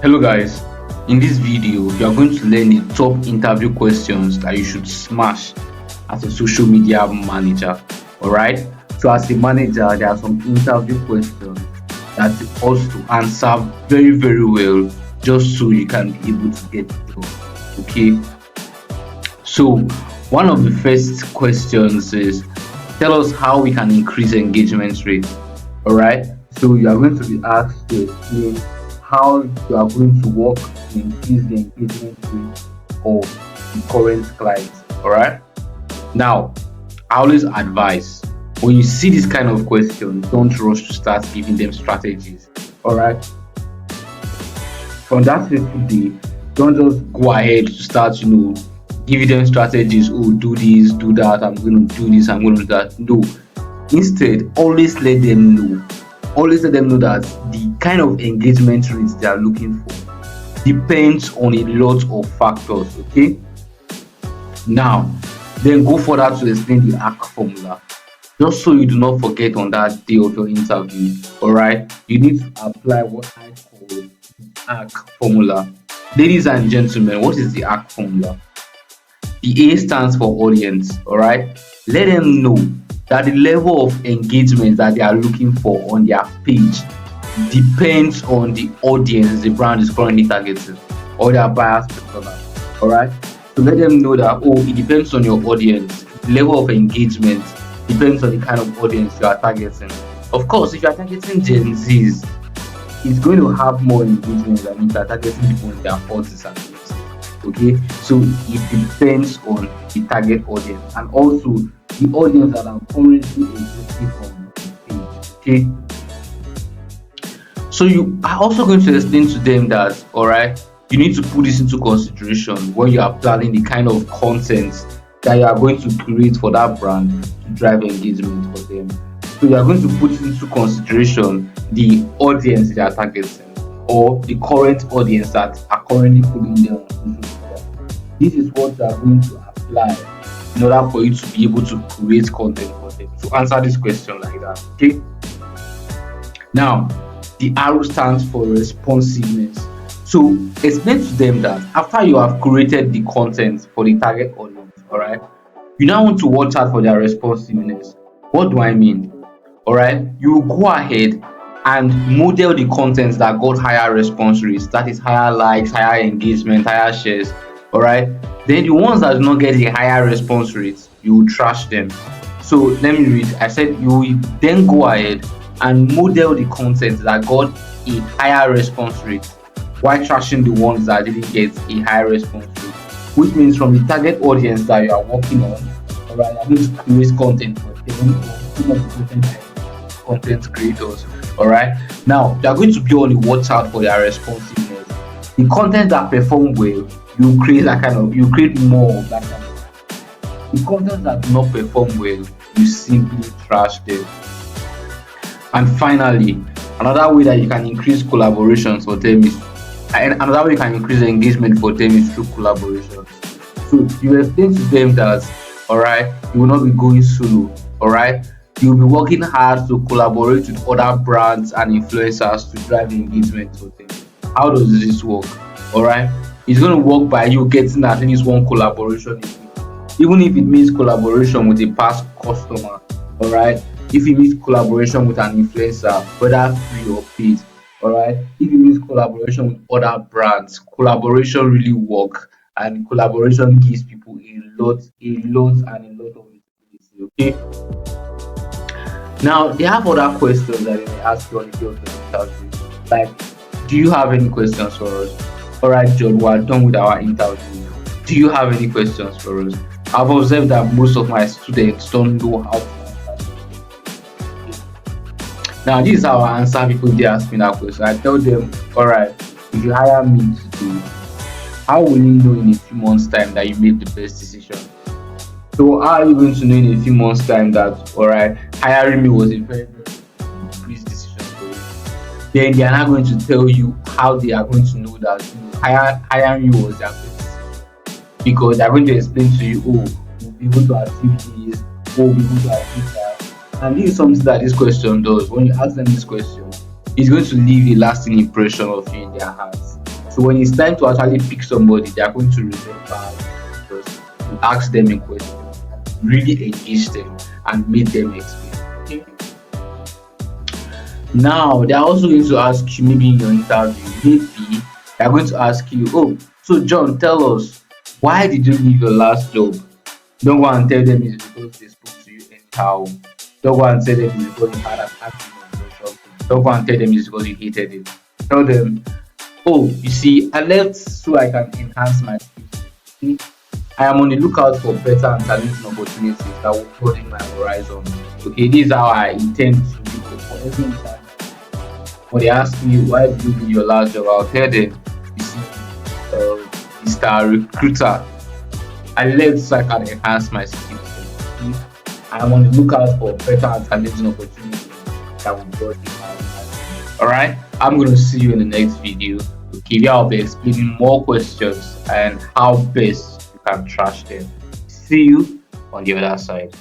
Hello guys, in this video you are going to learn the top interview questions that you should smash as a social media manager. Alright, so as a manager there are some interview questions that you ought to answer very well, just so you can be able to get the job. Okay, so one of the first questions is, tell us how we can increase engagement rate. Alright, so you are going to be asked to explain how you are going to work to increase the engagement rate of the current clients. Alright, now I always advise, when you see this kind of question, don't rush to start giving them strategies. Alright, from that fateful day, don't just go ahead to start giving them strategies. Oh, do this, do that, I'm going to do this, I'm going to do that. No, instead always let them know that the kind of engagement rates they are looking for depends on a lot of factors. Okay, now then go further to explain the ARC formula, just so you do not forget on that day of your interview. All right, you need to apply what I call the ARC formula. Ladies and gentlemen, what is the ARC formula? The A stands for audience. All right, let them know that the level of engagement that they are looking for on their page depends on the audience the brand is currently targeting, or their buyers persona. All right, so let them know that it depends on your audience. The level of engagement depends on the kind of audience you are targeting. Of course, if you are targeting Gen Zs, it's going to have more engagement than if you are targeting people in their 40s and 50s. Okay, so it depends on the target audience and also the audience that are currently existing on the page. Okay, so you are also going to explain to them that, all right, you need to put this into consideration when you are planning the kind of content that you are going to create for that brand to drive engagement for them. So you are going to put into consideration the audience they are targeting, or the current audience that are currently following them on social media. This is what you are going to apply in order for you to be able to create content for them to answer this question like that. Okay, now the R stands for responsiveness. So explain to them that after you have created the content for the target audience, all right, you now want to watch out for their responsiveness. What do I mean? All right, you go ahead and model the content that got higher response rates, that is higher likes, higher engagement, higher shares. All right, then the ones that do not get a higher response rates, you will trash them. So let me read. I said you will then go ahead and model the content that got a higher response rate while trashing the ones that didn't get a higher response rate, which means from the target audience that you are working on, all right, you're going to create content for them, or content creators. All right, now they are going to be on the watch out for their responsiveness. The content that perform well, you create more of that kind of. The content that do not perform well, you simply trash them. And finally, another way that you can increase collaborations for them is, and another way you can increase engagement for them is through collaborations. So you explain to them that, all right, you will not be going solo. All right, you'll be working hard to collaborate with other brands and influencers to drive engagement for them. How does this work? All right, it's going to work by you getting at least one collaboration, even if it means collaboration with a past customer. All right, if it means collaboration with an influencer, whether free or paid. All right, if it means collaboration with other brands, collaboration really work, and collaboration gives people a lot of visibility. Okay, now they have other questions that they may ask you on the day of the interview, like, do you have any questions for us? All right, John, we are done with our interview. Do you have any questions for us? I've observed that most of my students don't know how to answer. Now, this is how I answer people if they ask me that question. I tell them, all right, if you hire me today, how will you know in a few months' time that you made the best decision? So how are you going to know in a few months' time that, all right, hiring me was a very good decision for you? Then they are not going to tell you how they are going to know that hiring you was their best decision, because they are going to explain to you, we'll be able to achieve this, we'll be able to achieve that. And this is something that this question does. When you ask them this question, it's going to leave a lasting impression of you in their hearts. So when it's time to actually pick somebody, they are going to remember because you ask them a question, really engage them, and make them explain. Okay? Now they are also going to ask you, maybe in your interview, maybe they are going to ask you, oh, so John, tell us, why did you leave your last job? Don't go and tell them it's because they spoke to you anyhow. Don't go and tell them it's because you had an accident or something. Don't go and tell them it's because you hated it. Tell them, oh, you see, I left so I can enhance my skills. See, I am on the lookout for better and challenging opportunities that will broaden my horizon. Okay, this is how I intend to do it for every interview. When they ask me why did you leave your last job, I'll tell them, you see, Mr. Recruiter, I left so I can enhance my skills. See, I am on the lookout for better and challenging opportunities that will broaden my horizon. Alright, I'm gonna see you in the next video. Okay, where I'll be explaining more questions and how best you can trash them. See you on the other side.